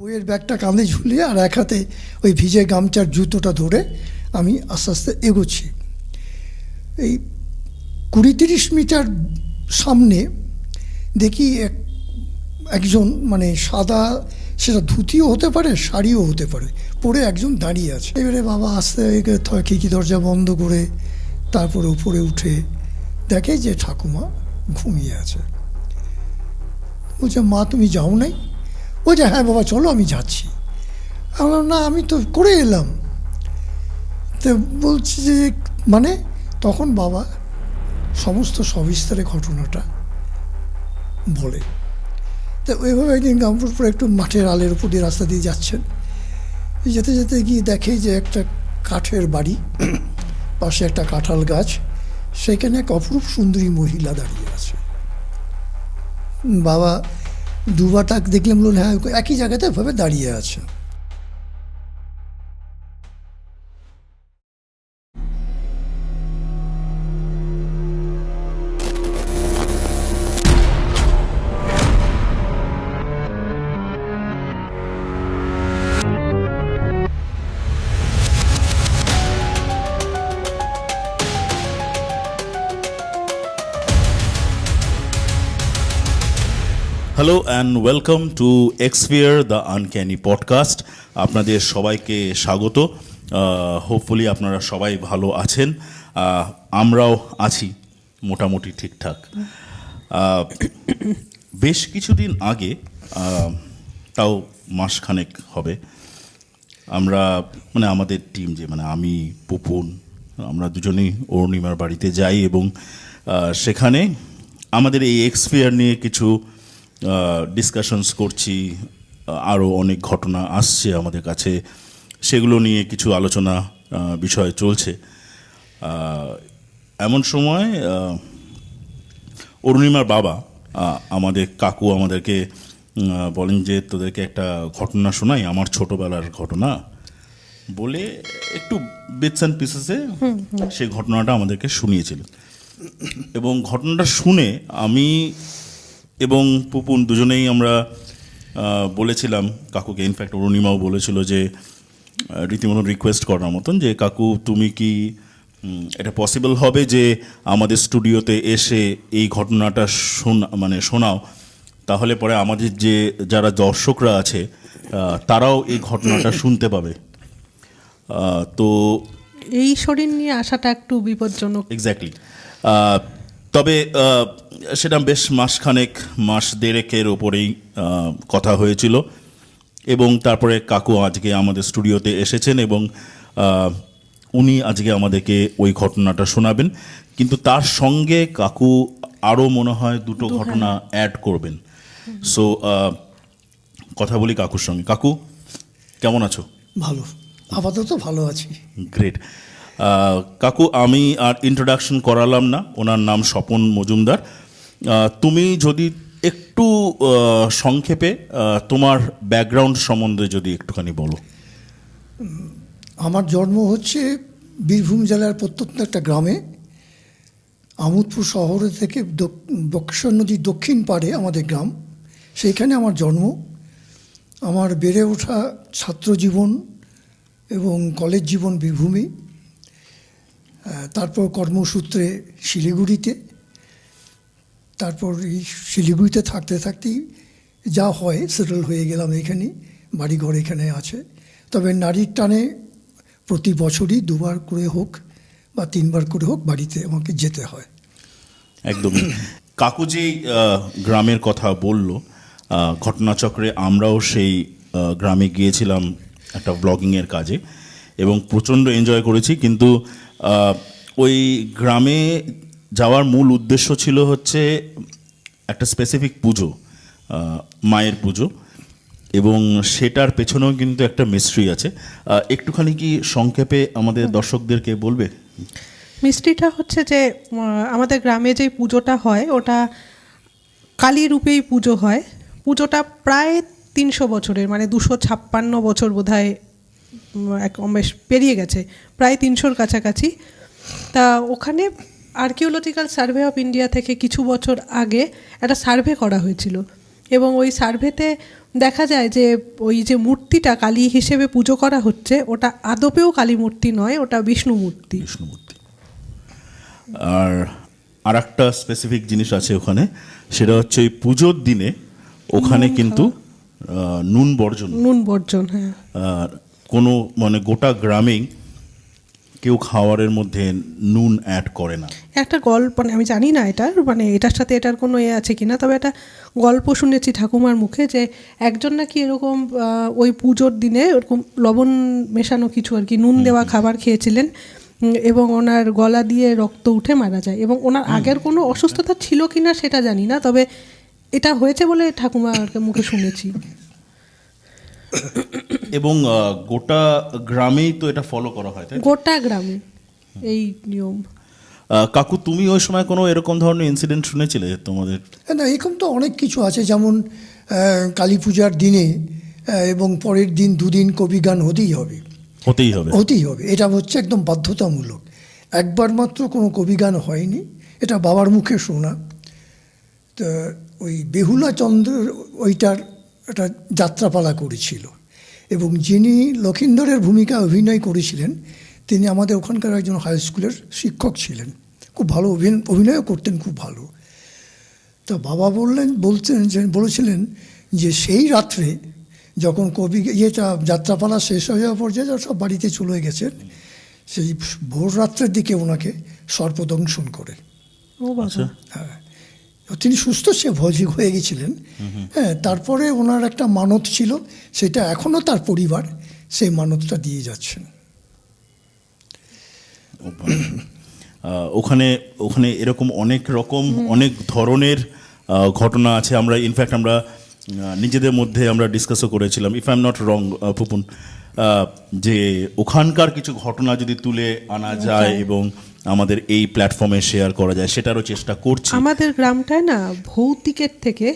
বইয়ের ব্যাগটা কাঁধে ঝুলিয়ে আর এক হাতে ওই ভিজে গামছার জুতোটা ধরে আমি আস্তে আস্তে এগোচ্ছি। এই 20-30 মিটার সামনে দেখি একজন মানে সাদা, সেটা ধুতিও হতে পারে শাড়িও হতে পারে, পরে একজন দাঁড়িয়ে আছে। এবারে বাবা আস্তে খিড়কি দরজা বন্ধ করে তারপরে উপরে উঠে দেখে যে ঠাকুমা ঘুমিয়ে আছে। বলছে, মা তুমি যাও নাই? বলছে, হ্যাঁ বাবা চলো আমি যাচ্ছি। আমি বললাম, না আমি তো করে এলাম। তো বলছি যে মানে, তখন বাবা সমস্ত সবিস্তারে ঘটনাটা বলে। তো ওইভাবে একদিন গামপুরপুর একটু মাঠের আলের উপর দিয়ে রাস্তা দিয়ে যাচ্ছেন, যেতে যেতে গিয়ে দেখে যে একটা কাঠের বাড়ি, পাশে একটা কাঁঠাল গাছ, সেখানে এক অপরূপ সুন্দরী মহিলা দাঁড়িয়ে আছে। বাবা দুবার তাক দেখলাম, বলুন হ্যাঁ একই জায়গাতে এভাবে দাঁড়িয়ে আছে। Hello and welcome to Xphere the uncanny podcast. আপনাদের সবাইকে স্বাগত। হোপফুলি আপনারা সবাই ভালো আছেন, আমরাও আছি মোটামুটি ঠিকঠাক। বেশ কিছুদিন আগে, তাও মাসখানেক হবে, আমরা মানে আমাদের টিম যে মানে আমি, পুপুন, আমরা দুজনেই অরুণিমার বাড়িতে যাই এবং সেখানে আমাদের এই এক্সফিয়ার নিয়ে কিছু ডিসকাশনস করছি। আরও অনেক ঘটনা আসছে আমাদের কাছে, সেগুলো নিয়ে কিছু আলোচনা বিষয় চলছে। এমন সময় অরুণিমার বাবা আমাদের কাকু আমাদেরকে বলেন যে তোদেরকে একটা ঘটনা শোনাই, আমার ছোটোবেলার ঘটনা বলে একটু বিটস অ্যান্ড পিসেসে সেই ঘটনাটা আমাদেরকে শুনিয়েছিল। এবং ঘটনাটা শুনে আমি এবং পুপুন দুজনেই আমরা বলেছিলাম কাকুকে, ইনফ্যাক্ট অরুণিমাও বলেছিল যে রীতিমতো রিকোয়েস্ট করার মতন যে কাকু তুমি কি এটা পসিবল হবে যে আমাদের স্টুডিওতে এসে এই ঘটনাটা শোনাও, তাহলে পরে আমাদের যে যারা দর্শকরা আছে তারাও এই ঘটনাটা শুনতে পাবে। তো এই শরীর নিয়ে আসাটা একটু বিপজ্জনক। এক্স্যাক্টলি। তবে সেটা বেশ মাস দেড়েকের ওপরেই কথা হয়েছিল এবং তারপরে কাকু আজকে আমাদের স্টুডিওতে এসেছেন এবং উনি আজকে আমাদেরকে ওই ঘটনাটা শোনাবেন। কিন্তু তার সঙ্গে কাকু আরও মনে হয় দুটো ঘটনা অ্যাড করবেন। সো কথা বলি কাকুর সঙ্গে। কাকু কেমন আছো? ভালো, আপাতত ভালো আছি। গ্রেট। কাকু আমি আর ইন্ট্রোডাকশন করালাম না, ওনার নাম স্বপন মজুমদার। তুমি যদি একটু সংক্ষেপে তোমার ব্যাকগ্রাউন্ড সম্বন্ধে যদি একটুখানি বলো। আমার জন্ম হচ্ছে বীরভূম জেলার প্রত্যন্ত একটা গ্রামে, আমোদপুর শহরে থেকে বক্রেশ্বর নদীর দক্ষিণ পাড়ে আমাদের গ্রাম, সেইখানে আমার জন্ম। আমার বেড়ে ওঠা ছাত্র জীবন এবং কলেজ জীবন বীরভূমে, তারপর কর্মসূত্রে শিলিগুড়িতে, তারপর এই শিলিগুড়িতে থাকতে থাকতেই যা হয় সেটেল হয়ে গেলাম এখানে, বাড়িঘর এখানে আছে। তবে নারীর টানে প্রতি বছরই 2বার করে হোক বা 3বার করে হোক বাড়িতে আমাকে যেতে হয়। একদমই। কাকু যেই গ্রামের কথা বলল, ঘটনাচক্রে আমরাও সেই গ্রামে গিয়েছিলাম একটা ব্লগিংয়ের কাজে এবং প্রচণ্ড এনজয় করেছি। কিন্তু ওই গ্রামে যাওয়ার মূল উদ্দেশ্য ছিল হচ্ছে একটা স্পেসিফিক পুজো, মায়ের পুজো, এবং সেটার পেছনেও কিন্তু একটা মিস্ট্রি আছে। একটুখানি কি সংক্ষেপে আমাদের দর্শকদেরকে বলবে? মিস্ট্রিটা হচ্ছে যে আমাদের গ্রামে যে পুজোটা হয় ওটা কালী রূপেই পুজো হয়। পুজোটা প্রায় 300 বছরের, মানে 256 বছর বোধহয় বেশ পেরিয়ে গেছে, প্রায় 300-র কাছাকাছি। তা ওখানে আর্কিওলজিক্যাল সার্ভে অফ ইন্ডিয়া থেকে কিছু বছর আগে একটা সার্ভে করা হয়েছিল এবং ওই সার্ভেতে দেখা যায় যে ওই যে মূর্তিটা কালী হিসেবে পুজো করা হচ্ছে ওটা আদপেও কালী মূর্তি নয়, ওটা বিষ্ণু মূর্তি। বিষ্ণুমূর্তি। আর একটা স্পেসিফিক জিনিস আছে ওখানে, সেটা হচ্ছে ওই পুজোর দিনে ওখানে কিন্তু নুন বর্জন, হ্যাঁ। আর কোনো মানে গোটা গ্রামেই কেউ খাবারের মধ্যে নুন অ্যাড করে না। একটা গল্প, মানে আমি জানি না এটার সাথে এটার কোনো আছে কিনা, তবে একটা গল্প শুনেছি ঠাকুমার মুখে যে একজন নাকি এরকম ওই পুজোর দিনে ওরকম লবণ মেশানো কিছু আর কি নুন দেওয়া খাবার খেয়েছিলেন এবং ওনার গলা দিয়ে রক্ত উঠে মারা যায়। এবং ওনার আগের কোনো অসুস্থতা ছিল কিনা সেটা জানি না, তবে এটা হয়েছে বলে ঠাকুমার মুখে শুনেছি। এবং গোটা গ্রামেই তো এটা ফলো করা হয়, তাই? গোটা গ্রামে এই নিয়ম। কাকু, তুমি ওই সময় কোনো এরকম ধরনের ইনসিডেন্ট শুনেছিলে তোমাদের? না, এরকম তো অনেক কিছু আছে, যেমন কালী পূজার দিনে এবং পরের দিন দুদিন কবি গান হতেই হবে। এটা হচ্ছে একদম বাধ্যতামূলক। একবার মাত্র কোনো কবি গান হয়নি, এটা বাবার মুখে শোনা। তো ওই বেহুলা চন্দ্র ওইটার একটা যাত্রাপালা করেছিল এবং যিনি লক্ষিন্দরের ভূমিকা অভিনয় করেছিলেন তিনি আমাদের ওখানকার একজন হাই স্কুলের শিক্ষক ছিলেন, খুব ভালো অভিনয়ও করতেন, খুব ভালো। তো বাবা বলেছিলেন যে সেই রাত্রে যখন যাত্রাপালা শেষ হয়ে যাওয়ার পর্যায়ে সব বাড়িতে চলে গেছেন, সেই ভোর রাত্রের দিকে ওনাকে সর্পদংশন করে। হ্যাঁ, তিনি সুস্থ হয়ে গেছিলেন। হ্যাঁ, তারপরে ওনার একটা মানত ছিল, সেটা এখনও তার পরিবার সেই মানতটা দিয়ে যাচ্ছেন। ওখানে এরকম অনেক ধরনের ঘটনা আছে। আমরা ইনফ্যাক্ট আমরা নিজেদের মধ্যে আমরা ডিসকাসও করেছিলাম, if I am not wrong Pupun, যে ওখানকার কিছু ঘটনা যদি তুলে আনা যায় এবং আমাদের এই প্ল্যাটফর্মে শেয়ার করা যায়, সেটারও চেষ্টা করছি। আমাদের গ্রামটায় না ভৌতিকের থেকে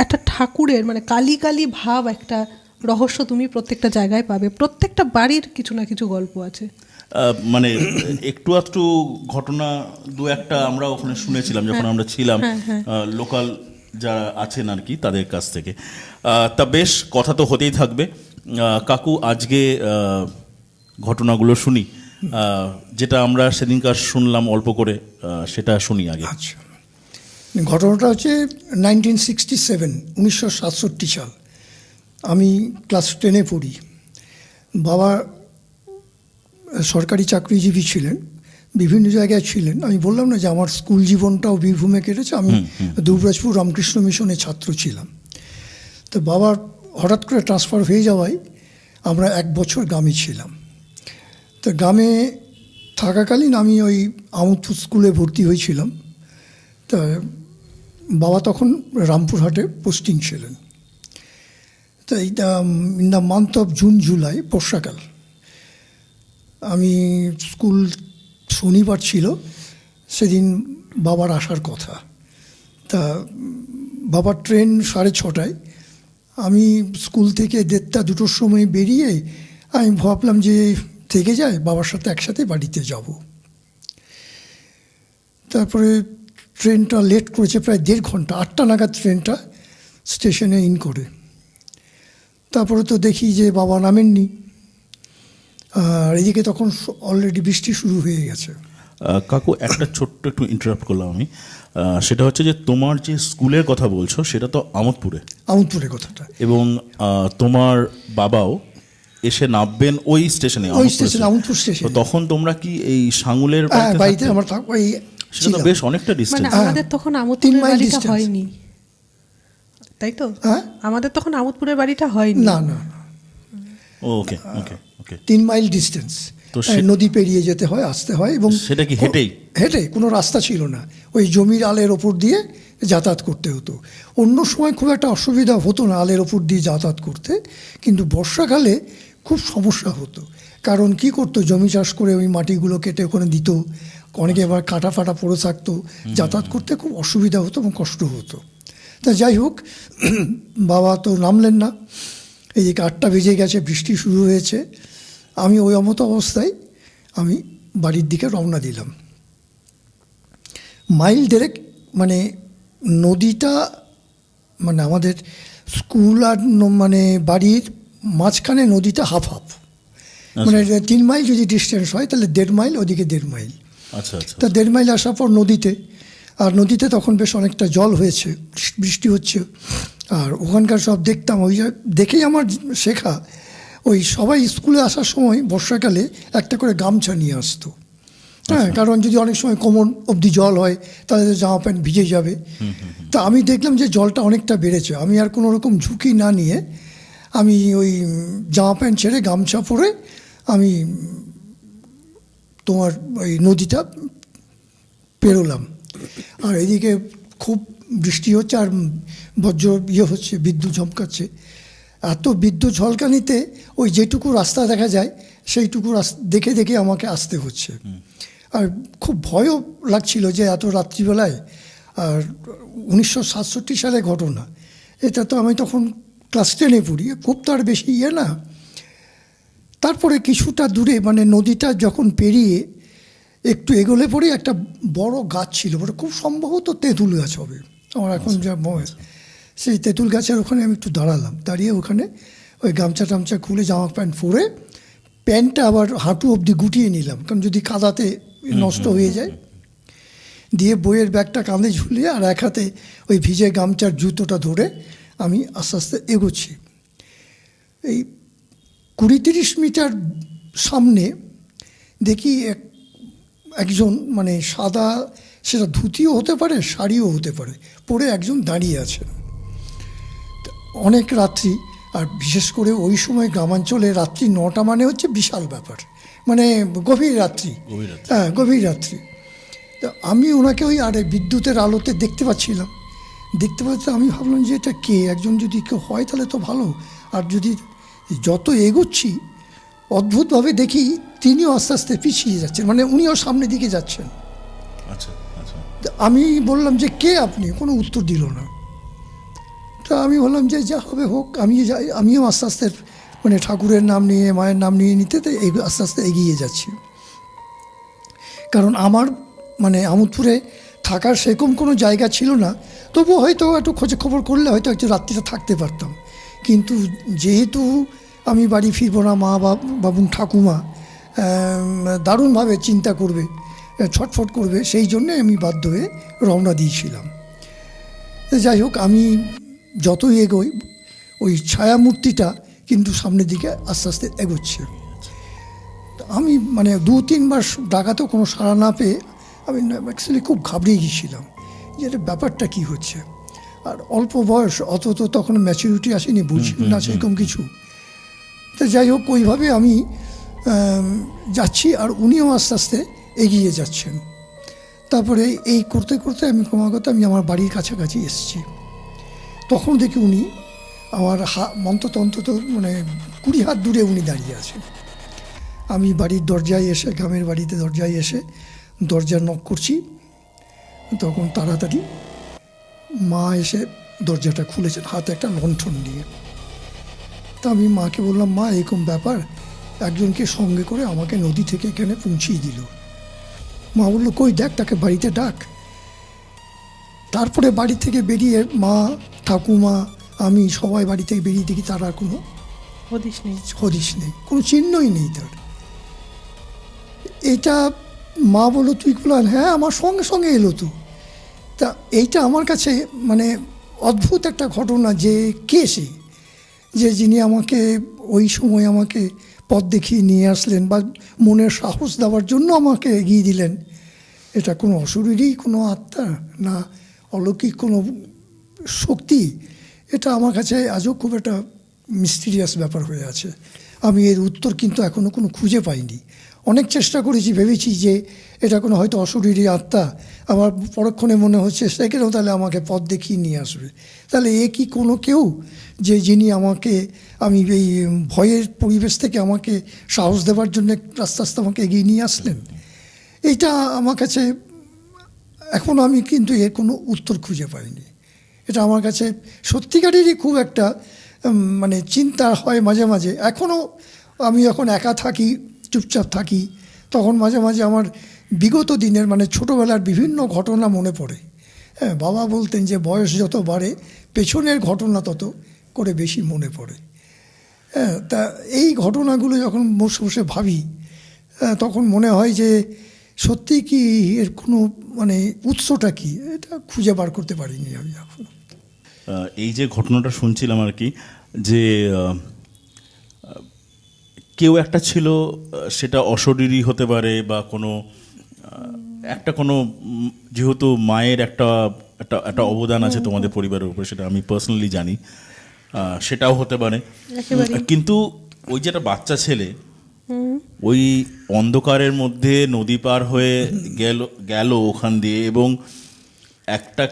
একটা ঠাকুরের মানে কালী কালী ভাব, একটা রহস্য তুমি প্রত্যেকটা জায়গায় পাবে। প্রত্যেকটা বাড়ির কিছু না কিছু গল্প আছে। মানে একটু ঘটনা দু একটা আমরা ওখানে শুনেছিলাম যখন আমরা ছিলাম, লোকাল যারা আছেন আর কি তাদের কাছ থেকে। তা বেশ, কথা তো হতেই থাকবে। কাকু, আজকে ঘটনাগুলো শুনি, যেটা আমরা সেদিনকার শুনলাম অল্প করে, সেটা শুনি আগে। আচ্ছা, ঘটনাটা হচ্ছে 1967 সাল। আমি ক্লাস 10-এ পড়ি। বাবা সরকারি চাকরিজীবী ছিলেন, বিভিন্ন জায়গায় ছিলেন। আমি বললাম না যে আমার স্কুল জীবনটাও বীরভূমে কেটেছে, আমি দুবরাজপুর রামকৃষ্ণ মিশনের ছাত্র ছিলাম। তো বাবার হঠাৎ করে ট্রান্সফার হয়ে যাওয়ায় আমরা 1 বছর গ্রামে ছিলাম। তো গ্রামে থাকাকালীন আমি ওই আমোদপুর স্কুলে ভর্তি হয়েছিলাম। তা বাবা তখন রামপুরহাটে পোস্টিং ছিলেন। তো in the month of June July, বর্ষাকাল, আমি স্কুল শনিবার ছিল, সেদিন বাবার আসার কথা। তা বাবার ট্রেন 6:30টায়। আমি স্কুল থেকে 1:30-2টোর সময় বেরিয়ে আমি ভাবলাম যে থেকে যায়, বাবার সাথে একসাথে বাড়িতে যাব। তারপরে ট্রেনটা লেট করেছে প্রায় 1.5 ঘন্টা, 8টা নাগাদ ট্রেনটা স্টেশনে ইন করে। তারপরে তো দেখি যে বাবা নামেননি, আর এদিকে তখন অলরেডি বৃষ্টি শুরু হয়ে গেছে। কাকু, একটা ছোট্ট একটু ইন্টারাপ্ট করলাম আমি। সেটা হচ্ছে যে তোমার যে স্কুলের কথা বলছো সেটা তো আমোদপুরে কথাটা, এবং তোমার বাবাও এসে নামবেন ওই স্টেশনে, আমোদপুর স্টেশন। তখন তোমরা কি এই সাঙ্গুলের বাড়িতে আমার ওই সেটা তো বেশ অনেকটা ডিসটেন্স। মানে আমাদের তখন আমোদপুরের বাড়িটা হয়নি, তাই তো? আমাদের তখন আমোদপুরের বাড়িটা হয়নি। না। ওকে 3 মাইল ডিস্টেন্স, নদী পেরিয়ে যেতে হয়, আসতে হয়। এবং সেটা কি হেঁটে, কোনো রাস্তা ছিল না, ওই জমির আলের ওপর দিয়ে যাতায়াত করতে হতো। অন্য সময় খুব একটা অসুবিধা হতো না আলের ওপর দিয়ে যাতায়াত করতে, কিন্তু বর্ষাকালে খুব সমস্যা হতো। কারণ কি করতো, জমি চাষ করে ওই মাটিগুলো কেটে ওখানে দিত, অনেকে আবার কাটা ফাটা পড়ে থাকতো, যাতায়াত করতে খুব অসুবিধা হতো এবং কষ্ট হতো। তা যাই হোক, বাবা তো নামলেন না। এই যে 8টা বেজে গেছে, বৃষ্টি শুরু হয়েছে। আমি ওই মতো অবস্থায় আমি বাড়ির দিকে রওনা দিলাম। মাইল 1.5, মানে নদীটা, মানে আমাদের স্কুল আর মানে বাড়ির মাঝখানে নদীটা হাফ হাফ, মানে 3 মাইল যদি ডিস্টেন্স হয় তাহলে 1.5 মাইল, ওদিকে 1.5 মাইল। আচ্ছা আচ্ছা। তা 1.5 মাইল আসার পর নদীতে, আর নদীতে তখন বেশ অনেকটা জল হয়েছে, বৃষ্টি হচ্ছে। আর ওখানকার সব দেখতাম, ওই দেখেই আমার শেখা, ওই সবাই স্কুলে আসার সময় বর্ষাকালে একটা করে গামছা নিয়ে আসতো। হ্যাঁ, কারণ যদি অনেক সময় কোমর অবধি জল হয় তাহলে জামা প্যান্ট ভিজে যাবে। তা আমি দেখলাম যে জলটা অনেকটা বেড়েছে, আমি আর কোনো রকম ঝুঁকি না নিয়ে আমি ওই জামা প্যান্ট ছেড়ে গামছা পরে আমি তোমার ওই নদীটা পেরোলাম। আর এদিকে খুব বৃষ্টি হচ্ছে আর বজ্র হচ্ছে, বিদ্যুৎ ঝমকাচ্ছে। এত বিদ্যুৎ ঝলকানিতে ওই যেটুকু রাস্তা দেখা যায় সেইটুকু দেখে দেখে আমাকে আসতে হচ্ছে। আর খুব ভয়ও লাগছিল যে এত রাত্রিবেলায়। আর 1967 সালে ঘটনা এটা, তো আমি তখন ক্লাস 10-এ পড়ি, খুব তো আর বেশি না। তারপরে কিছুটা দূরে মানে নদীটা যখন পেরিয়ে একটু এগোলে পরে একটা বড় গাছ ছিল, ওটা খুব সম্ভবত তেঁতুল গাছ হবে আমার এখন যা মনে। সেই তেঁতুল গাছের ওখানে আমি একটু দাঁড়ালাম, দাঁড়িয়ে ওখানে ওই গামছা টামছা খুলে জামা প্যান্ট পরে প্যান্টটা আবার হাঁটু অবধি গুটিয়ে নিলাম, কারণ যদি কাদাতে নষ্ট হয়ে যায়। দিয়ে বইয়ের ব্যাগটা কাঁধে ঝুলিয়ে আর এক হাতে ওই ভিজে গামছার জুতোটা ধরে আমি আস্তে আস্তে এগোচ্ছি। এই 20-30 মিটার সামনে দেখি একজন মানে সাদা, সেটা ধুতিও হতে পারে শাড়িও হতে পারে, পরে একজন দাঁড়িয়ে আছেন। অনেক রাত্রি, আর বিশেষ করে ওই সময় গ্রামাঞ্চলে রাত্রি 9টা মানে হচ্ছে বিশাল ব্যাপার, মানে গভীর রাত্রি। হ্যাঁ, গভীর রাত্রি। তো আমি ওনাকে ওই আর বিদ্যুতের আলোতে দেখতে পাচ্ছিলাম, দেখতে পাচ্ছি। আমি ভাবলাম যে এটা কে, একজন যদি কেউ হয় তাহলে তো ভালো। আর যদি যত এগোচ্ছি অদ্ভুতভাবে দেখি তিনিও আস্তে আস্তে পিছিয়ে যাচ্ছেন, মানে উনিও সামনের দিকে যাচ্ছেন। আচ্ছা আচ্ছা। আমি বললাম যে কে আপনি, কোনো উত্তর দিল না। তা আমি বললাম যে যা হবে হোক, আমিও আস্তে আস্তে মানে ঠাকুরের নাম নিয়ে, মায়ের নাম নিয়ে নিতে আস্তে আস্তে এগিয়ে যাচ্ছি। কারণ আমার মানে আমোদপুরে থাকার সেরকম কোনো জায়গা ছিল না, তবু হয়তো একটু খোঁজে খবর করলে হয়তো একটু রাত্রিটা থাকতে পারতাম। কিন্তু যেহেতু আমি বাড়ি ফিরবো না, মা বাবু ঠাকুমা দারুণভাবে চিন্তা করবে, ছটফট করবে, সেই জন্যে আমি বাধ্য হয়ে রওনা দিয়েছিলাম। যাই হোক, আমি যতই এগোই ওই ছায়ামূর্তিটা কিন্তু সামনের দিকে আস্তে আস্তে এগোচ্ছে। আমি মানে 2-3 বার ডাকাতেও কোনো সাড়া না পেয়ে আমি অ্যাকচুয়ালি খুব ঘাবড়িয়ে গিয়েছিলাম যে এটা ব্যাপারটা কী হচ্ছে। আর অল্প বয়স, অত তো তখন ম্যাচুরিটি আসেনি, বুঝি না সেরকম কিছু। তো যাই হোক, ওইভাবে আমি যাচ্ছি আর উনিও আস্তে আস্তে এগিয়ে যাচ্ছেন। তারপরে এই করতে করতে আমি ক্রমাগত আমি আমার বাড়ির কাছাকাছি এসেছি। তখন দেখি উনি আমার অন্তত মানে 20 হাত দূরে উনি দাঁড়িয়ে আছেন। আমি বাড়ির দরজায় এসে, গ্রামের বাড়িতে দরজায় এসে দরজা নক করছি, তখন তাড়াতাড়ি মা এসে দরজাটা খুলেছেন হাতে একটা লণ্ঠন নিয়ে। তা আমি মাকে বললাম, মা এরকম ব্যাপার, একজনকে সঙ্গে করে আমাকে নদী থেকে এখানে পৌঁছিয়ে দিল। মা বললো, কই দেখ, তাকে বাড়িতে ডাক। তারপরে বাড়ি থেকে বেরিয়ে মা, ঠাকুমা, আমি সবাই বাড়ি থেকে বেরিয়ে দেখি তার আর কোনো হদিশ নেই, কোনো চিহ্নই নেই তার। এটা মা বললো, তুই বললাম হ্যাঁ, আমার সঙ্গে সঙ্গে এলো তো। তা এইটা আমার কাছে মানে অদ্ভুত একটা ঘটনা, যে কে সে, যে যিনি আমাকে ওই সময় আমাকে পথ দেখিয়ে নিয়ে আসলেন বা মনের সাহস দেওয়ার জন্য আমাকে এগিয়ে দিলেন। এটা কোনো অশরীরই কোনো আত্মা না অলৌকিক কোনো শক্তি, এটা আমার কাছে আজও খুব একটা মিস্টিরিয়াস ব্যাপার হয়ে আছে। আমি এর উত্তর কিন্তু এখনও কোনো খুঁজে পাইনি। অনেক চেষ্টা করেছি, ভেবেছি যে এটা কোনো হয়তো অশরীরী আত্মা, আমার পরক্ষণে মনে হচ্ছে সেখানেও তাহলে আমাকে পথ দেখিয়ে নিয়ে আসবে। তাহলে এ কি কোনো কেউ যে যিনি আমাকে, আমি এই ভয়ের পরিবেশ থেকে আমাকে সাহস দেওয়ার জন্য আস্তে আস্তে আমাকে এগিয়ে নিয়ে আসলেন? এইটা আমার কাছে এখনও আমি কিন্তু এর কোনো উত্তর খুঁজে পাইনি। এটা আমার কাছে সত্যিকারেরই খুব একটা মানে চিন্তা হয় মাঝে মাঝে। এখনও আমি যখন একা থাকি, চুপচাপ থাকি, তখন মাঝে মাঝে আমার বিগত দিনের মানে ছোটোবেলার বিভিন্ন ঘটনা মনে পড়ে। হ্যাঁ, বাবা বলতেন যে বয়স যত বাড়ে পেছনের ঘটনা তত করে বেশি মনে পড়ে। হ্যাঁ, তা এই ঘটনাগুলো যখন বসে বসে ভাবি তখন মনে হয় যে সত্যি কি এর কোনো মানে উৎসটা কি, এটা খুঁজে বার করতে পারিনি আমি এখন। এই যে ঘটনাটা শুনছিলাম আর কি, যে কেউ একটা ছিল, সেটা অশরীরী হতে পারে বা কোনো একটা কোনো যেহেতু মায়ের একটা একটা একটা অবদান আছে তোমাদের পরিবারের উপরে, সেটা আমি পার্সোনালি জানি, সেটাও হতে পারে। কিন্তু ওই যেটা বাচ্চা ছেলে ওই অন্ধকারের মধ্যে নদী পার হয়ে গেল ওখান দিয়ে, এবং একটা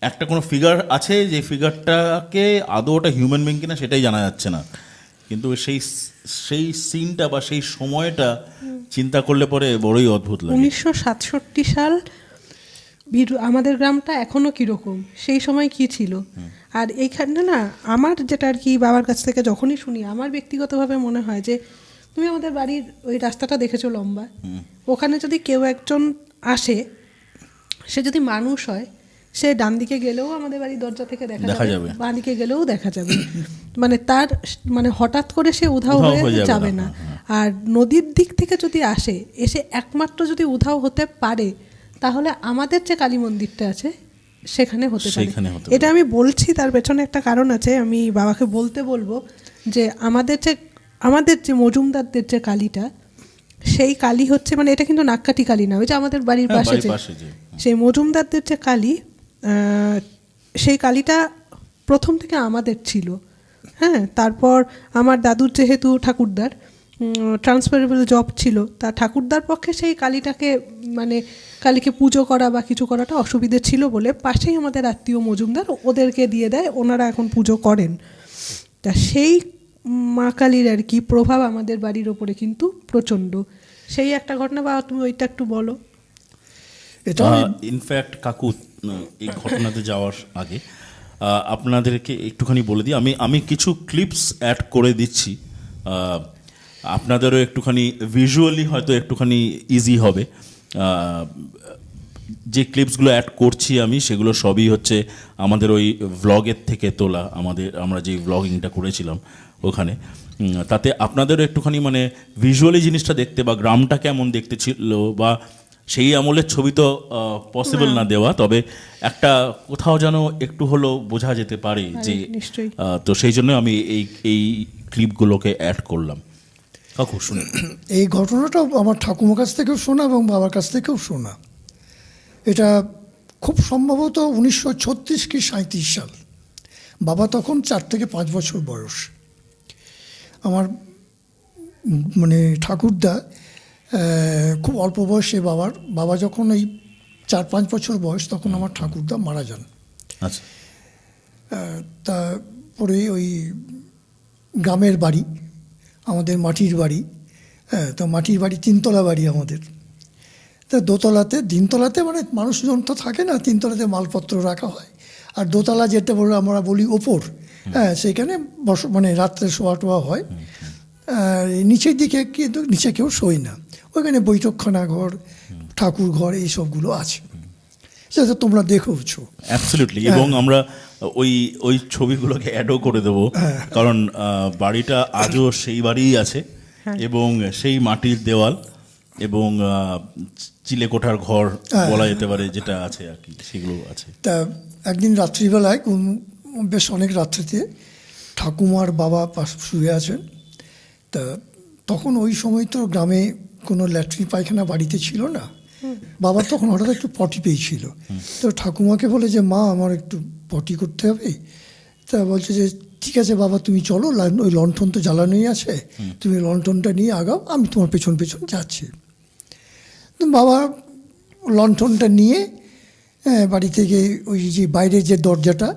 একটা কোনো ফিগার আছে, যে ফিগারটাকে আদৌ ওটা হিউম্যান বিং কিনা সেটাই জানা যাচ্ছে না, কিন্তু সেই সিনটা বা সেই সময়টা চিন্তা করলে পরে বড়ই অদ্ভুত লাগে। 1967 সাল আমাদের গ্রামটা এখনো কিরকম, সেই সময় কি ছিল। আর এইখানে না আমার যেটা আর কি বাবার কাছ থেকে যখনই শুনি, আমার ব্যক্তিগতভাবে মনে হয় যে তুমি আমাদের বাড়ির ওই রাস্তাটা দেখেছো লম্বা, ওখানে যদি কেউ একজন আসে, সে যদি মানুষ হয়, সে ডান দিকে গেলেও আমাদের বাড়ির দরজা থেকে দেখা যাবে, বাঁ দিকে গেলেও দেখা যাবে। মানে তার মানে হঠাৎ করে সে উধাও হয়ে যাবে না। আর নদীর দিক থেকে যদি আসে, এসে একমাত্র যদি উধাও হতে পারে, তাহলে আমাদের যে কালী মন্দিরটা আছে সেখানে হতে পারে। এটা আমি বলছি, তার পেছনে একটা কারণ আছে, আমি বাবাকে বলবো যে আমাদের যে মজুমদারদের যে কালীটা, সেই কালী হচ্ছে, মানে এটা কিন্তু নাককাটি কালী না, ওই যে আমাদের বাড়ির পাশে সেই মজুমদারদের যে কালী, সেই কালীটা প্রথম থেকে আমাদের ছিল। হ্যাঁ, তারপর আমার দাদুর যেহেতু ঠাকুরদার ট্রান্সফারেবল জব ছিল, তা ঠাকুরদার পক্ষে সেই কালীটাকে মানে কালীকে পুজো করা বা কিছু করাটা অসুবিধে ছিল বলে পাশেই আমাদের আত্মীয় মজুমদার, ওদেরকে দিয়ে দেয়, ওনারা এখন পুজো করেন। তা সেই মা কালীর আর কি প্রভাব আমাদের বাড়ির ওপরে কিন্তু প্রচণ্ড। সেই একটা ঘটনা, বা তুমি ওইটা একটু বলো। এটা ইনফ্যাক্ট কাকু, এই ঘটনাতে যাওয়ার আগে আপনাদেরকে একটুখানি বলে দিই, আমি কিছু ক্লিপস অ্যাড করে দিচ্ছি, আপনাদেরও একটুখানি ভিজুয়ালি হয়তো একটুখানি ইজি হবে। যে ক্লিপসগুলো অ্যাড করছি আমি, সেগুলো সবই হচ্ছে আমাদের ওই ভ্লগের থেকে তোলা, আমরা যে ভ্লগিংটা করেছিলাম ওখানে। তাতে আপনাদেরও একটুখানি মানে ভিজুয়ালি জিনিসটা দেখতে, বা গ্রামটা কেমন দেখতে ছিল, বা সেই আমলের ছবি তো পসিবল না দেওয়া, তবে একটা কোথাও যেন একটু হলেও বোঝা যেতে পারে যে, তো সেই জন্য আমি এই ক্লিপগুলোকে অ্যাড করলাম। কাকু শুনে, এই ঘটনাটা আমার ঠাকুমার কাছ থেকেও শোনা এবং বাবার কাছ থেকেও শোনা। এটা খুব সম্ভবত 1936 কি 37 সাল। বাবা তখন 4 থেকে 5 বছর বয়স। আমার মানে ঠাকুরদা খুব অল্প বয়সে বাবা যখন ওই 4-5 বছর বয়স, তখন আমার ঠাকুরদা মারা যান। আচ্ছা। তারপরে ওই গ্রামের বাড়ি, আমাদের মাটির বাড়ি, তো মাটির বাড়ি 3তলা বাড়ি আমাদের। তা দোতলাতে, তিনতলাতে মানে মানুষজন তো থাকে না, 3তলাতে মালপত্র রাখা হয়, আর দোতলা যেটা বলে আমরা বলি ওপর, সেইখানে মানে রাত্রে শোয়া টোয়া হয়। আর নিচের দিকে কিন্তু নিচে কেউ শোয় না, ওইখানে বৈঠকখানা ঘর, ঠাকুর ঘর, এইসবগুলো আছে, সেটা তোমরা দেখেওছো। অ্যাবসলিউটলি। এবং আমরা ওই ছবিগুলোকে অ্যাডও করে দেবো, কারণ বাড়িটা আজও সেই বাড়িই আছে, এবং সেই মাটির দেওয়াল এবং চিলেকোঠার ঘর বলা যেতে পারে যেটা আছে আর কি, সেগুলো আছে। তা একদিন রাত্রিবেলায়, বেশ অনেক রাত্রিতে, ঠাকুমার বাবা শুয়ে আছেন। তা তখন ওই সময় তো গ্রামে কোনো ল্যাট্রিন পায়খানা বাড়িতে ছিল না। বাবা তখন হঠাৎ একটু পটি পেয়েছিল, তো ঠাকুমাকে বলে যে মা আমার একটু পটি করতে হবে। তা বলছে যে ঠিক আছে বাবা, তুমি চলো, ওই লণ্ঠন তো জ্বালানোই আছে, তুমি লণ্ঠনটা নিয়ে আগাও, আমি তোমার পেছন পেছন যাচ্ছি। তো বাবা লণ্ঠনটা নিয়ে বাড়ি থেকে ওই যে বাইরের যে দরজাটা,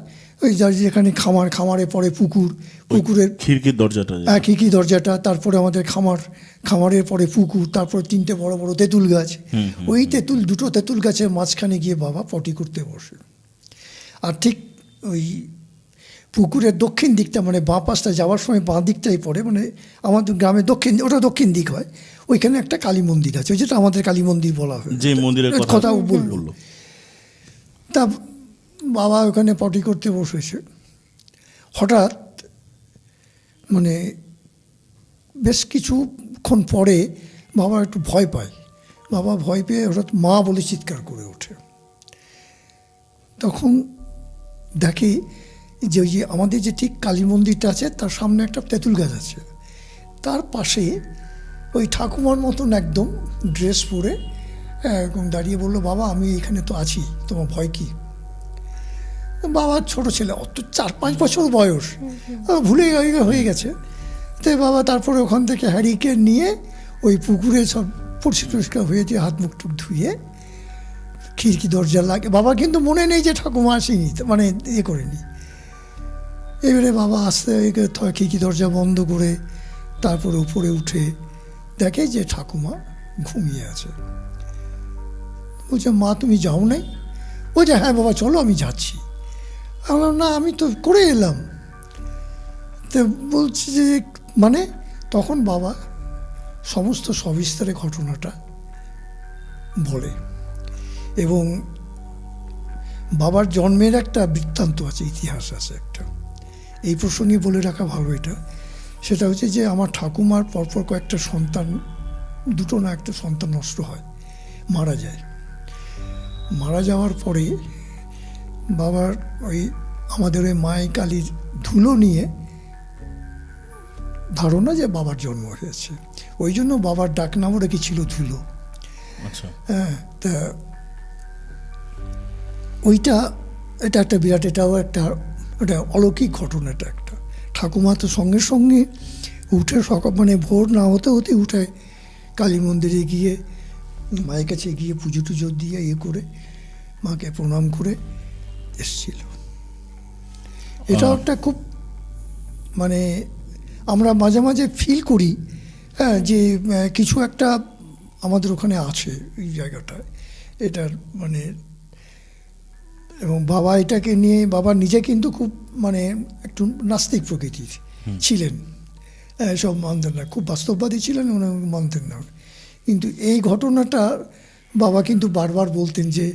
ওই যেখানে খামারে পরে পুকুরের খিড়কির দরজাটা, খিড়কি দরজাটা, তারপরে আমাদের খামারের পরে পুকুর, তারপরে 3টে বড় বড় তেঁতুল গাছ, ওই দুটো তেঁতুল গাছের মাঝখানে গিয়ে বাবা পটি করতে বসে। আর ঠিক ওই পুকুরের দক্ষিণ দিকটা, মানে বাঁ পাশটা যাওয়ার সময় বাঁ দিকটাই পড়ে, মানে আমাদের গ্রামের দক্ষিণ দিক হয়, ওইখানে একটা কালী মন্দির আছে, ওই যেটা আমাদের কালী মন্দির বলা হয়, যে মন্দিরের কথা বললো। তা বাবা ওখানে পটি করতে বসেছে, হঠাৎ মানে বেশ কিছুক্ষণ পরে বাবা একটু ভয় পায়। বাবা ভয় পেয়ে হঠাৎ মা বলে চিৎকার করে ওঠে। তখন দেখি যে ওই যে আমাদের যে ঠিক কালী মন্দিরটা আছে তার সামনে একটা তেঁতুল গাছ আছে, তার পাশে ওই ঠাকুমার মতন একদম ড্রেস পরে এরকম দাঁড়িয়ে বললো, বাবা আমি এখানে তো আছি, তোমার ভয় কী? বাবার ছোট ছেলে, অত 4-5 বছর বয়স, ভুলে হয়ে গেছে। তো বাবা তারপরে ওখান থেকে হ্যারিকেন নিয়ে ওই পুকুরে সব পরিষ্কার হয়েছে, হাত মুখ টুক ধুয়ে খিড়কি দরজা লাগে। বাবা কিন্তু মনে নেই যে ঠাকুমা আসেনি, মানে ইয়ে করেনি। এবারে বাবা আস্তে খিড়কি দরজা বন্ধ করে তারপরে উপরে উঠে দেখে যে ঠাকুমা ঘুমিয়ে আছে। বলছে, মা তুমি যাও নাই? বলছে, হ্যাঁ বাবা চলো আমি যাচ্ছি। আমার না আমি তো করে এলাম। তো বলছি যে মানে তখন বাবা সমস্ত সবিস্তারে ঘটনাটা বলে, এবং বাবার জন্মের একটা বৃত্তান্ত আছে, ইতিহাস আছে একটা, এই প্রসঙ্গে বলে রাখা ভালো। এটা সেটা হচ্ছে যে আমার ঠাকুমার পরপর কয়েকটা সন্তান, দুটো না একটা সন্তান নষ্ট হয়, মারা যায়। মারা যাওয়ার পরে বাবার ওই আমাদের ওই মায়ে কালীর ধুলো নিয়ে ধারণা যে বাবার জন্ম হয়েছে, ওই জন্য বাবার ডাক নামও রেখেছিল ধুলো। আচ্ছা, হ্যাঁ, তা ওইটা এটা একটা বিরাট, এটাও একটা ওটা অলৌকিক ঘটনা। এটা একটা ঠাকুমা তো সঙ্গে সঙ্গে উঠে সকাল মানে ভোর না হতে হতে উঠে কালী মন্দিরে গিয়ে মায়ের কাছে গিয়ে পুজো টুজো দিয়ে ইয়ে করে মাকে প্রণাম করে এসছিল। এটাও একটা খুব মানে আমরা মাঝে মাঝে ফিল করি, হ্যাঁ, যে কিছু একটা আমাদের ওখানে আছে এই জায়গাটায় এটার মানে। এবং বাবা এটাকে নিয়ে, বাবা নিজে কিন্তু খুব মানে একটু নাস্তিক প্রকৃতির ছিলেন, সব মানতেন না, খুব বাস্তববাদী ছিলেন, উনি মানতেন না। কিন্তু এই ঘটনাটা বাবা কিন্তু বারবার বলতেন যে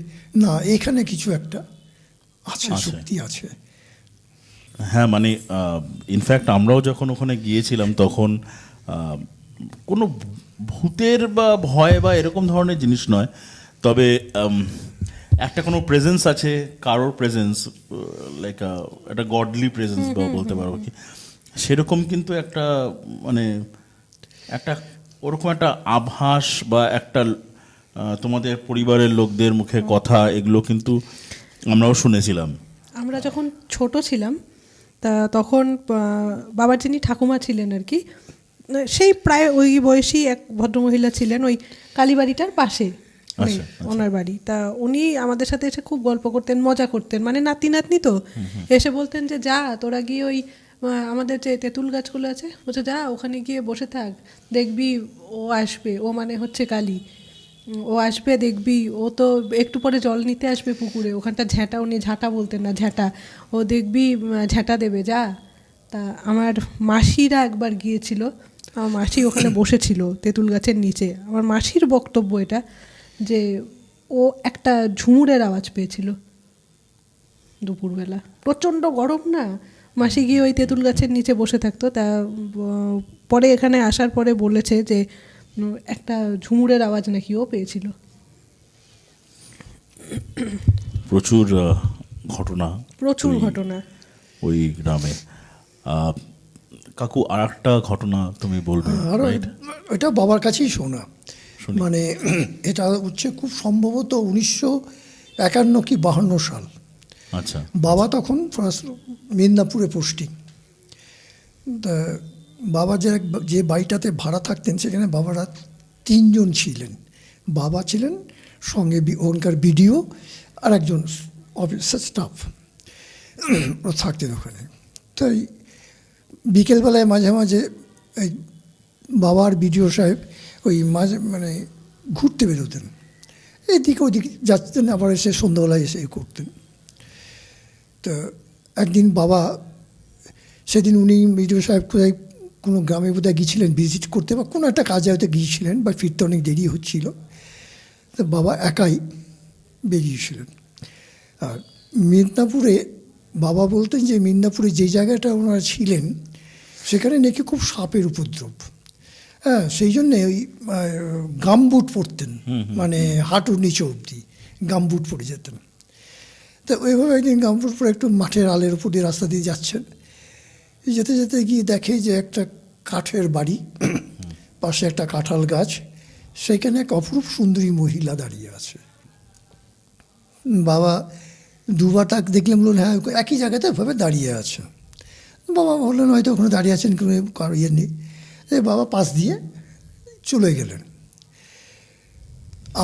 না এখানে কিছু একটা আছে, শক্তি আছে। হ্যাঁ, মানে ইনফ্যাক্ট আমরাও যখন ওখানে গিয়েছিলাম তখন কোনো ভূতের বা ভয় বা এরকম ধরনের জিনিস নয়, তবে একটা কোনো প্রেজেন্স আছে, কারোর প্রেজেন্স, লাইক একটা গডলি প্রেজেন্স বা বলতে পারবো কি, সেরকম কিন্তু একটা মানে একটা ওরকম একটা আভাস বা একটা তোমাদের পরিবারের লোকদের মুখে কথা, এগুলো কিন্তু আমরাও শুনেছিলাম। আমরা যখন ছোট ছিলাম তা তখন বাবার যিনি ঠাকুমা ছিলেন আর কি, সেই প্রায় ওই বয়সী এক ভদ্রমহিলা ছিলেন ওই কালীবাড়িটার পাশে, ওনার বাড়ি। তা উনি আমাদের সাথে এসে খুব গল্প করতেন, মজা করতেন, মানে নাতি নাতনি তো, এসে বলতেন যে যা তোরা গিয়ে ওই আমাদের যে তেঁতুল গাছগুলো আছে, বলছে যা ওখানে গিয়ে বসে থাক, দেখবি ও আসবে, ও মানে হচ্ছে কালী, ও আসবে দেখবি, ও তো একটু পরে জল নিতে আসবে পুকুরে, ওখানটা ঝ্যাঁটা, উনি ঝাঁটা বলতেন না ঝ্যাঁটা, ও দেখবি ঝ্যাঁটা দেবে যা। তা আমার মাসিরা একবার গিয়েছিল, আমার মাসি ওখানে বসেছিল তেঁতুল গাছের নিচে। আমার মাসির বক্তব্য এটা যে ও একটা ঝুমুরের আওয়াজ পেয়েছিল দুপুরবেলা, প্রচণ্ড গরম না, মাসি গিয়ে ওই তেঁতুল গাছের নিচে বসে থাকতো। তা পরে এখানে আসার পরে বলেছে যে একটা ঝুমুরের আওয়াজ নাকি ও পেয়েছিল। প্রচুর ঘটনা, প্রচুর ঘটনা ওই গ্রামে। কাকু, আর একটা ঘটনা তুমি বলবে? আর এটা বাবার কাছেই শোনা, মানে এটা হচ্ছে খুব সম্ভবত 1951 কি 52 সাল। আচ্ছা, বাবা তখন মেদিনীপুরে পোস্টিং। তা বাবা যে বাড়িটাতে ভাড়া থাকতেন সেখানে বাবারা 3 জন ছিলেন। বাবা ছিলেন, সঙ্গে ওখানকার বিডিও আর একজন অফিসার স্টাফ থাকতেন ওখানে। তাই বিকেলবেলায় মাঝে মাঝে এই বাবার বিডিও সাহেব ওই মাঝে মানে ঘুরতে বেরোতেন, এদিকে ওদিকে যাচ্তেন, আবার এসে সন্ধ্যাবেলায় এসে করতেন। তো একদিন বাবা, সেদিন উনি বিডিও সাহেব কোথায় কোনো গ্রামে বোধহয় গিয়েছিলেন ভিজিট করতে, বা কোনো একটা কাজে হয়তো গিয়েছিলেন, বা ফিরতে অনেক দেরি হচ্ছিল। তো বাবা একাই বেরিয়েছিলেন। আর মেদিনীপুরে বাবা বলতেন যে মিদনাপুরে যে জায়গাটা ওনারা ছিলেন সেখানে নাকি খুব সাপের উপদ্রব। হ্যাঁ, সেই জন্যে ওই গামবুট পরতেন, মানে হাঁটুর নিচে অবধি গামবুট পরে যেতেন। তো ওইভাবে একদিন গামবুট পরে একটু মাঠের আলের উপর দিয়ে রাস্তা দিয়ে যাচ্ছেন, যেতে যেতে গিয়ে দেখে যে একটা কাঠের বাড়ি, পাশে একটা কাঁঠাল গাছ, সেখানে এক অপরূপ সুন্দরী মহিলা দাঁড়িয়ে আছে। বাবা দুবার তাক দেখলেন, বললেন হ্যাঁ একই জায়গাতে ওইভাবে দাঁড়িয়ে আছে। বাবা বললেন হয়তো ওখানে দাঁড়িয়ে আছেন, কোনো কারো ইয়ে নেই। বাবা পাশ দিয়ে চলে গেলেন।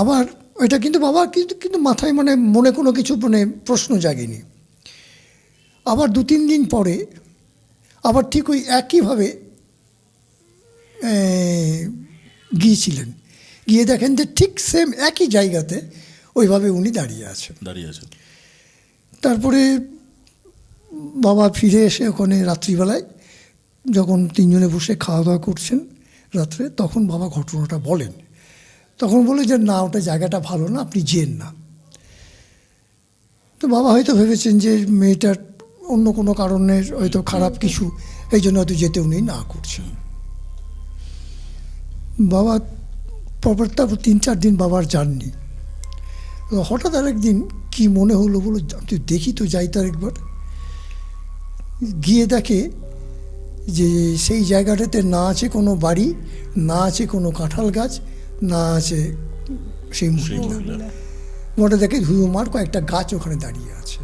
আবার ওইটা কিন্তু বাবা কিন্তু মাথায় মানে মনে কোনো কিছু মানে প্রশ্ন জাগেনি। আবার 2-3 দিন পরে আবার ঠিক ওই একইভাবে গিয়েছিলেন, গিয়ে দেখেন যে ঠিক সেম একই জায়গাতে ওইভাবে উনি দাঁড়িয়ে আছেন। তারপরে বাবা ফিরে এসে ওখানে রাত্রিবেলায় যখন 3 জনে বসে খাওয়া দাওয়া করছেন রাত্রে, তখন বাবা ঘটনাটা বলেন। তখন বলে যে না, ওটা জায়গাটা ভালো না, আপনি যেন না। তো বাবা হয়তো ভেবেছেন যে মেয়েটার অন্য কোনো কারণে হয়তো খারাপ কিছু, এই জন্য হয়তো যেতে উনি না করছেন। বাবা তারপর 3-4 দিন বাবার যাননি। হঠাৎ আরেকদিন কি মনে হলো, বলো দেখি তো যাই তো একবার। গিয়ে দেখে যে সেই জায়গাটাতে না আছে কোনো বাড়ি, না আছে কোনো কাঁঠাল গাছ, না আছে সেই মহিলা। মোটা দেখে ধুয়োমার কয়েকটা গাছ ওখানে দাঁড়িয়ে আছে।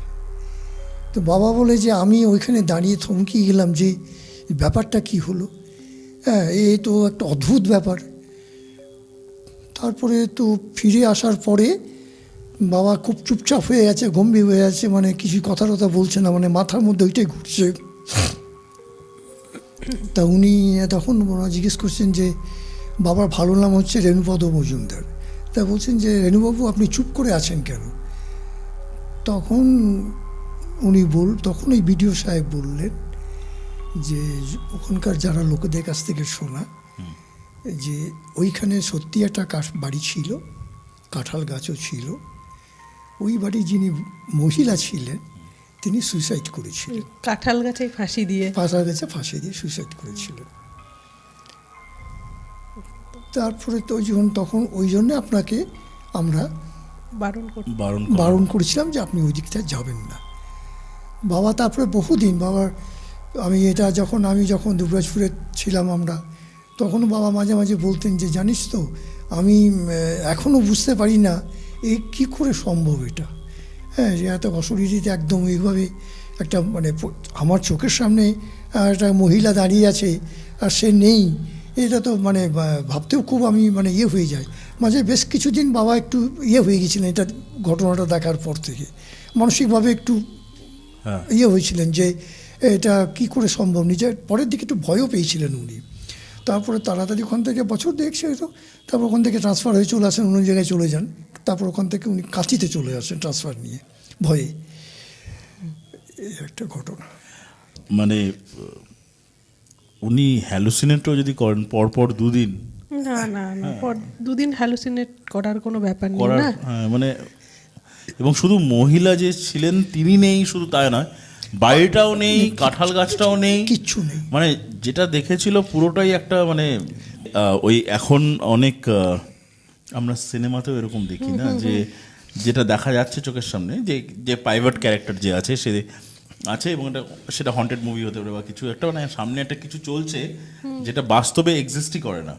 তো বাবা বলে যে আমি ওইখানে দাঁড়িয়ে থমকে গেলাম যে ব্যাপারটা কি হলো। হ্যাঁ, এই তো একটা অদ্ভুত ব্যাপার। তারপরে তো ফিরে আসার পরে বাবা খুব চুপচাপ হয়ে আছে, গম্ভীর হয়ে আছে, মানে কিছু কথা বলছে না, মানে মাথার মধ্যে ওইটাই ঘুরছে। তা উনি তখন জিজ্ঞেস করছেন যে বাবার ভালো নাম হচ্ছে রেণুপদ মজুমদার। তা বলছেন যে রেণুবাবু আপনি চুপ করে আছেন কেন? তখন তখন ওই বিডিও সাহেব বললেন যে ওখানকার যারা লোকেদের কাছ থেকে শোনা যে ওইখানে সত্যি একটা বাড়ি ছিল, কাঁঠাল গাছও ছিল। ওই বাড়ির যিনি মহিলা ছিলেন তিনি সুইসাইড করেছিলেন, কাঁঠাল গাছে ফাঁসি দিয়ে সুইসাইড করেছিলেন। তারপরে তো তখন ওই জন্য আপনাকে আমরা বারণ করেছিলাম যে আপনি ওই দিকটা যাবেন না। বাবা তারপরে বহুদিন আমি যখন দুবরাজপুরে ছিলাম আমরা, তখনও বাবা মাঝে মাঝে বলতেন যে জানিস তো আমি এখনও বুঝতে পারি না কী করে সম্ভব এটা। হ্যাঁ, যে এত অশরীরিতে একদম এইভাবে একটা মানে আমার চোখের সামনে একটা মহিলা দাঁড়িয়ে আছে আর সে নেই, এটা তো মানে ভাবতেও খুব আমি মানে হয়ে যায়। মাঝে বেশ কিছুদিন বাবা একটু হয়ে গেছিলেন এটা ঘটনাটা দেখার পর থেকে, মানসিকভাবে একটু হয়েছিলেন যে এটা কি করে সম্ভব। নিজের পরের দিকে একটু ভয়ও পেয়েছিলেন উনি। তারপরে তাড়াতাড়ি ওখান থেকে বছর দেখছে হয়তো, তারপর ওখান থেকে ট্রান্সফার হয়ে চলে আসেন, অন্য জায়গায় চলে যান। তারপর ওখান থেকে উনি কাঁথিতে চলে আসেন ট্রান্সফার নিয়ে, ভয়ে। এই একটা ঘটনা। মানে উনি হ্যালুসিনেটও যদি করেন পরপর 2 দিন, না পর 2 দিন হ্যালুসিনেট করার কোনো ব্যাপার নেই না। মানে এবং শুধু মহিলা যে ছিলেন তিনি নেই, শুধু তাই নয়, বাড়িটাও নেই, কাঁঠাল গাছটাও নেই, কিচ্ছু নেই। মানে যেটা দেখেছিল পুরোটাই একটা মানে ওই এখন অনেক আমরা সিনেমাতেও এরকম দেখি না, যে যেটা দেখা যাচ্ছে চোখের সামনে, যে প্রাইভেট ক্যারেক্টার যে আছে সে আছে এবং সেটা হন্টেড মুভি হতে পারে বা কিছু একটা, মানে সামনে একটা কিছু চলছে যেটা বাস্তবে এক্সিস্টই করে না।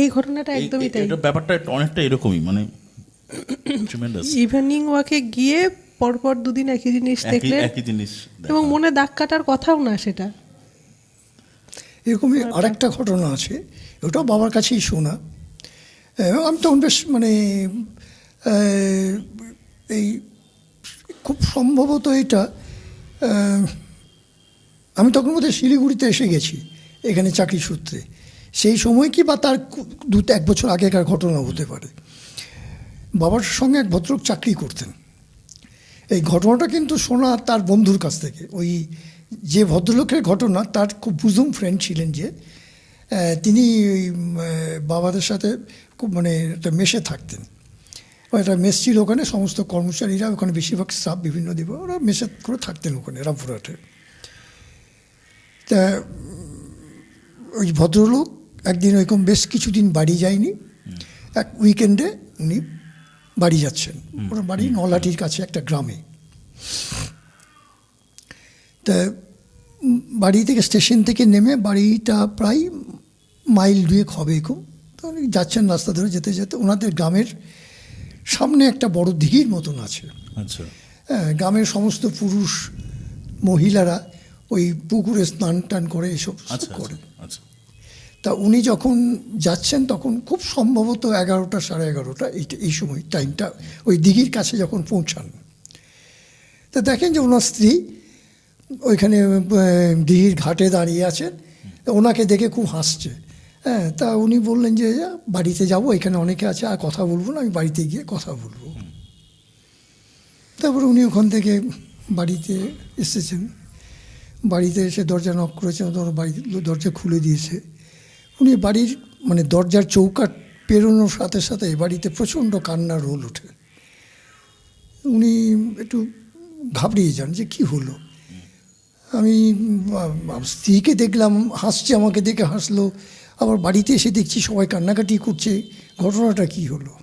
এই ঘটনাটা একদমই তাই। এটা ব্যাপারটা অনেকটা এরকমই, মানে ট্রিমেন্ডাস। ইভিনিং ওয়াকে গিয়ে পরপর 2 দিন একই জিনিস দেখলেন, একই জিনিস, এবং মনে দাগ কাটার কথাও না সেটা। এরকমই আরেকটা ঘটনা আছে, ওটাও বাবার কাছেই শোনা। আমি তখন বেশ মানে এই খুব সম্ভবত এটা আমি তখন বোধহয় শিলিগুড়িতে এসে গেছি এখানে চাকরি সূত্রে, সেই সময় কি বা তার 2-1 বছর আগেকার ঘটনা হতে পারে। বাবার সঙ্গে এক ভদ্রলোক চাকরি করতেন। এই ঘটনাটা কিন্তু শোনা তার বন্ধুর কাছ থেকে। ওই যে ভদ্রলোকের ঘটনা, তার খুব বুজুম ফ্রেন্ড ছিলেন যে, তিনি বাবাদের সাথে খুব মানে একটা মেশে থাকতেন। একটা মেস ছিল ওখানে, সমস্ত কর্মচারীরা ওখানে, বেশিরভাগ স্টাফ বিভিন্ন দিব, ওরা মেসে করে থাকতেন ওখানে রামপুরহাটে। তা ওই ভদ্রলোক একদিন ওইরকম বেশ কিছুদিন বাড়ি যায়নি, এক উইকেন্ডে উনি বাড়ি যাচ্ছেন। ওনার বাড়ি নলাটির কাছে একটা গ্রামে। তা বাড়ি থেকে, স্টেশন থেকে নেমে, বাড়িটা প্রায় মাইল 2 হবে এরকম। তো উনি যাচ্ছেন রাস্তা ধরে, যেতে যেতে ওনাদের গ্রামের সামনে একটা বড় দিঘির মতন আছে। আচ্ছা। হ্যাঁ, গ্রামের সমস্ত পুরুষ মহিলারা ওই পুকুরে স্নান টান করে এসব আচ্ছা করে। আচ্ছা। তা উনি যখন যাচ্ছেন তখন খুব সম্ভবত 11টা সাড়ে 11টা এই সময় টাইমটা, ওই দিঘির কাছে যখন পৌঁছান, তা দেখেন যে ওনার স্ত্রী ওইখানে দিঘির ঘাটে দাঁড়িয়ে আছেন। ওনাকে দেখে খুব হাসছে। হ্যাঁ, তা উনি বললেন যে বাড়িতে যাব, এখানে অনেকে আছে, আর কথা বলবো না, আমি বাড়িতে গিয়ে কথা বলবো। তারপরে উনি ওখান থেকে বাড়িতে এসেছেন। বাড়িতে এসে দরজা নক করেছেন, ওনার বাড়ির দরজা খুলে দিয়েছে। উনি বাড়ির মানে দরজার চৌকাঠ পেরোনোর সাথে সাথে বাড়িতে প্রচণ্ড কান্নার রোল ওঠে। উনি একটু ঘাবড়িয়ে যান যে কি হলো। আমি স্ত্রীকে দেখলাম হাসছে, আমাকে দেখে হাসলো, আবার বাড়িতে এসে দেখছি সবাই কান্নাকাটি করছে, ঘটনাটা কি হলো।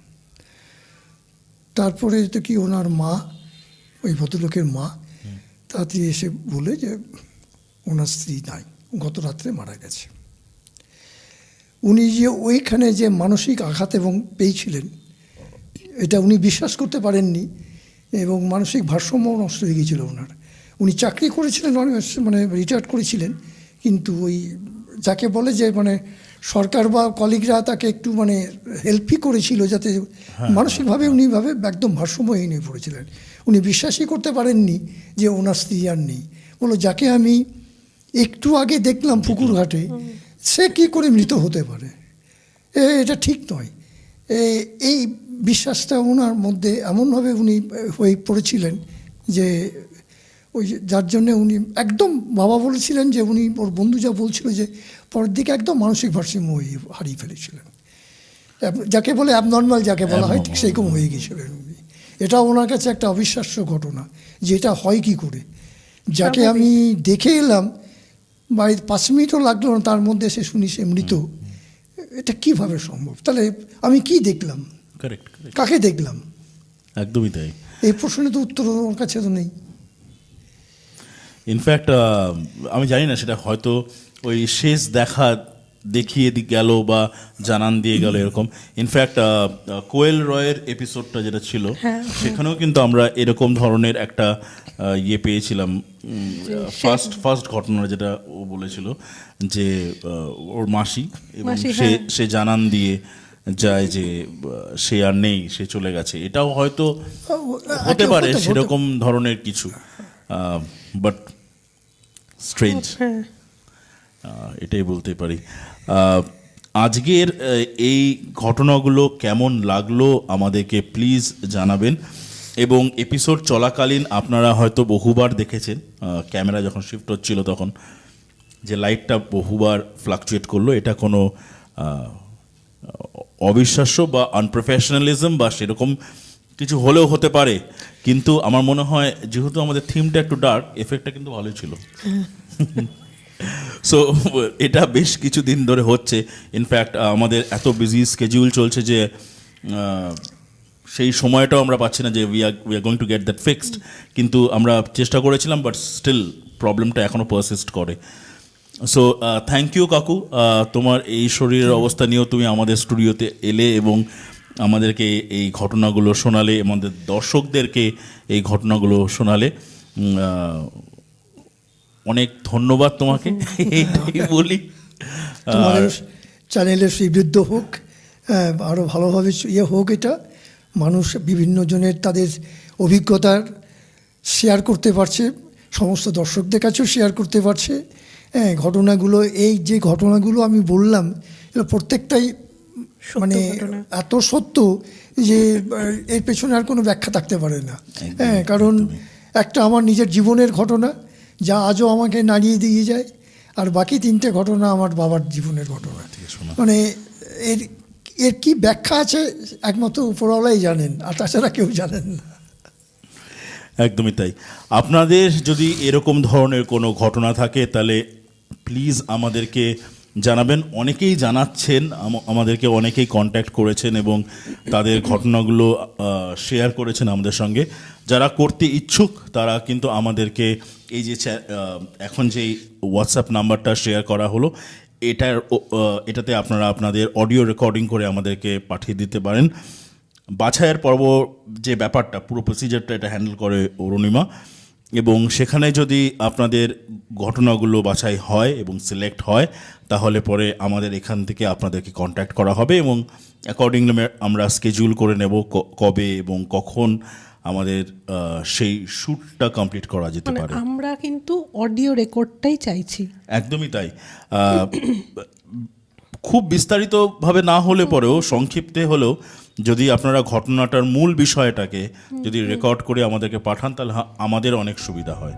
তারপরে তো কি ওনার মা, ওই ভদ্রলোকের মা তাড়াতাড়ি এসে বলে যে ওনার স্ত্রী নাই, গত রাত্রে মারা গেছে। উনি যে ওইখানে যে মানসিক আঘাত এবং পেয়েছিলেন, এটা উনি বিশ্বাস করতে পারেননি, এবং মানসিক ভারসাম্য নষ্ট হয়ে গিয়েছিল ওনার। উনি চাকরি করেছিলেন, মানে রিটায়ার্ড করেছিলেন, কিন্তু ওই যাকে বলে যে মানে সরকার বা কলিগরা তাকে একটু মানে হেল্পই করেছিল, যাতে মানসিকভাবে উনি ভাবে একদম ভারসাম্যহীন হয়ে পড়েছিলেন। উনি বিশ্বাসই করতে পারেননি যে ওনার স্ত্রী আর নেই। বলো, যাকে আমি একটু আগে দেখলাম পুকুর ঘাটে, সে কী করে মৃত হতে পারে? এটা ঠিক নয়। এই বিশ্বাসটা ওনার মধ্যে এমনভাবে উনি হয়ে পড়েছিলেন যে ওই যার জন্যে উনি একদম, বাবা বলেছিলেন যে উনি, ওর বন্ধু যা বলছিল যে পরের দিকে একদম মানসিক ভারসাম্য হারিয়ে ফেলেছিলেন, যাকে বলে অ্যাবনর্মাল যাকে বলা হয়, ঠিক সেরকম হয়ে গিয়েছিলেন উনি। এটা ওনার কাছে একটা অবিশ্বাস্য ঘটনা যে এটা হয় কী করে। যাকে আমি দেখে এলাম, বাড়ির 5 মিনিটও লাগলো না, তার মধ্যে সে শুনি সে মৃত। এটা কিভাবে সম্ভব? তাহলে আমি কি দেখলাম, কাকে দেখলাম? একদমই তাই। এই প্রশ্নের তো উত্তর ওর কাছে তো নেই। ইনফ্যাক্ট আমি জানি না সেটা হয়তো ওই শেষ দেখা দেখিয়ে গেল বা জানান দিয়ে গেল এরকম। ইনফ্যাক্ট কোয়েল রয়ের এপিসোডটা যেটা ছিল, সেখানেও কিন্তু আমরা এরকম ধরনের একটা ইয়ে পেয়েছিলাম। ফার্স্ট ঘটনা যেটা ও বলেছিল যে ওর মাসি, এবং সে জানান দিয়ে যায় যে সে আর নেই, সে চলে গেছে। এটাও হয়তো হতে পারে সেরকম ধরনের কিছু, বাট স্ট্রেঞ্জ, এটাই বলতে পারি। আজকের এই ঘটনাগুলো কেমন লাগলো আমাদেরকে প্লিজ জানাবেন। এবং এপিসোড চলাকালীন আপনারা হয়তো বহুবার দেখেছেন, ক্যামেরা যখন শিফট হচ্ছিল তখন যে লাইটটা বহুবার ফ্লাকচুয়েট করলো। এটা কোনো অবিশ্বাস্য বা আনপ্রফেশনালিজম বা সেরকম কিছু হলেও হতে পারে, কিন্তু আমার মনে হয় যেহেতু আমাদের থিমটা একটু ডার্ক, এফেক্টটা কিন্তু ভালোই ছিল। সো এটা বেশ কিছুদিন ধরে হচ্ছে। ইনফ্যাক্ট আমাদের এত বিজি স্কেডিউল চলছে যে সেই সময়টাও আমরা পাচ্ছি না যে we are going to get that fixed. কিন্তু আমরা চেষ্টা করেছিলাম, বাট স্টিল প্রবলেমটা এখনও পারসিস্ট করে। সো থ্যাংক ইউ কাকু, তোমার এই শরীরের অবস্থা নিয়েও তুমি আমাদের স্টুডিওতে এলে এবং আমাদেরকে এই ঘটনাগুলো শোনালে, আমাদের দর্শকদেরকে এই ঘটনাগুলো শোনালে। অনেক ধন্যবাদ তোমাকে, এইটাই বলি। তোমাদের চ্যানেলের শ্রীবৃদ্ধ হোক, আরও ভালোভাবে ইয়ে হোক। এটা মানুষ বিভিন্ন জনের তাদের অভিজ্ঞতার শেয়ার করতে পারছে, সমস্ত দর্শকদের কাছেও শেয়ার করতে পারছে। হ্যাঁ, ঘটনাগুলো, এই যে ঘটনাগুলো আমি বললাম, এগুলো প্রত্যেকটাই মানে এত সত্য যে এর পেছনে আর কোনো ব্যাখ্যা থাকতে পারে না। হ্যাঁ, কারণ একটা আমার নিজের জীবনের ঘটনা যা আজও আমাকে নাড়িয়ে দিয়ে যায়, আর বাকি 3টে ঘটনা আমার বাবার জীবনের ঘটনা। মানে এর কি ব্যাখ্যা আছে একমাত্র উপরওয়ালাই জানেন, আর তাছাড়া কেউ জানেন না। একদমই তাই। আপনাদের যদি এরকম ধরনের কোনো ঘটনা থাকে তাহলে প্লিজ আমাদেরকে জানাবেন। অনেকেই জানাচ্ছেন, আমাদেরকে অনেকেই কন্ট্যাক্ট করেছেন এবং তাদের ঘটনাগুলো শেয়ার করেছেন আমাদের সঙ্গে। যারা করতে ইচ্ছুক তারা কিন্তু আমাদেরকে এই যে এখন যেই হোয়াটসঅ্যাপ নাম্বারটা শেয়ার করা হলো এটাতে আপনারা আপনাদের অডিও রেকর্ডিং করে আমাদেরকে পাঠিয়ে দিতে পারেন। বাছাইয়ের পর্ব যে ব্যাপারটা, পুরো প্রসিজারটা এটা হ্যান্ডেল করে অরুণিমা, এবং সেখানে যদি আপনাদের ঘটনাগুলো বাছাই হয় এবং সিলেক্ট হয় তাহলে পরে আমাদের এখান থেকে আপনাদেরকে কন্ট্যাক্ট করা হবে এবং অ্যাকর্ডিংলি আমরা স্কেডিউল করে নেব কবে এবং কখন আমাদের সেই শ্যুটটা কমপ্লিট করা যেতে মানে পারে। আমরা কিন্তু অডিও রেকর্ডটাই চাইছি। একদমই তাই। খুব বিস্তারিতভাবে না হলে পরেও সংক্ষিপ্তে হলেও যদি আপনারা ঘটনাটার মূল বিষয়টাকে যদি রেকর্ড করে আমাদেরকে পাঠান তাহলে আমাদের অনেক সুবিধা হয়।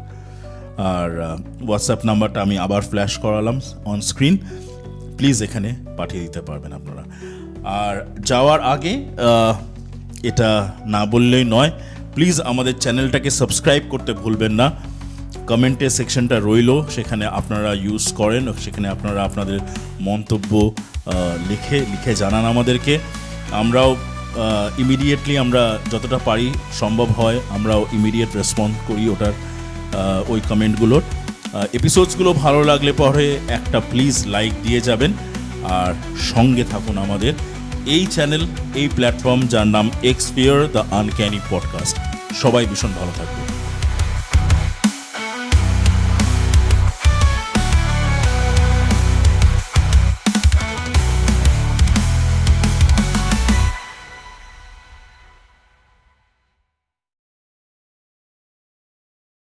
আর হোয়াটসঅ্যাপ নাম্বারটা আমি আবার ফ্ল্যাশ করালাম অন স্ক্রিন, প্লিজ এখানে পাঠিয়ে দিতে পারবেন আপনারা। আর যাওয়ার আগে এটা না বললেই নয়, প্লিজ আমাদের চ্যানেলটাকে সাবস্ক্রাইব করতে ভুলবেন না। কমেন্টের সেকশনটা রইল, সেখানে আপনারা ইউজ করেন, সেখানে আপনারা আপনাদের মন্তব্য লিখে জানান আমাদেরকে। আমরাও ইমিডিয়েটলি আমরা যতটা পারি সম্ভব হয় আমরাও ইমিডিয়েট রেসপন্স করি ওটার ওই কমেন্টগুলোর। এপিসোডসগুলো ভালো লাগলে পরে একটা প্লিজ লাইক দিয়ে যাবেন আর সঙ্গে থাকুন আমাদের এই চ্যানেল, এই প্ল্যাটফর্ম যার নাম এক্সপিয়ার দ্য আনক্যানি পডকাস্ট। সবাই ভীষণ ভালো থাকবে।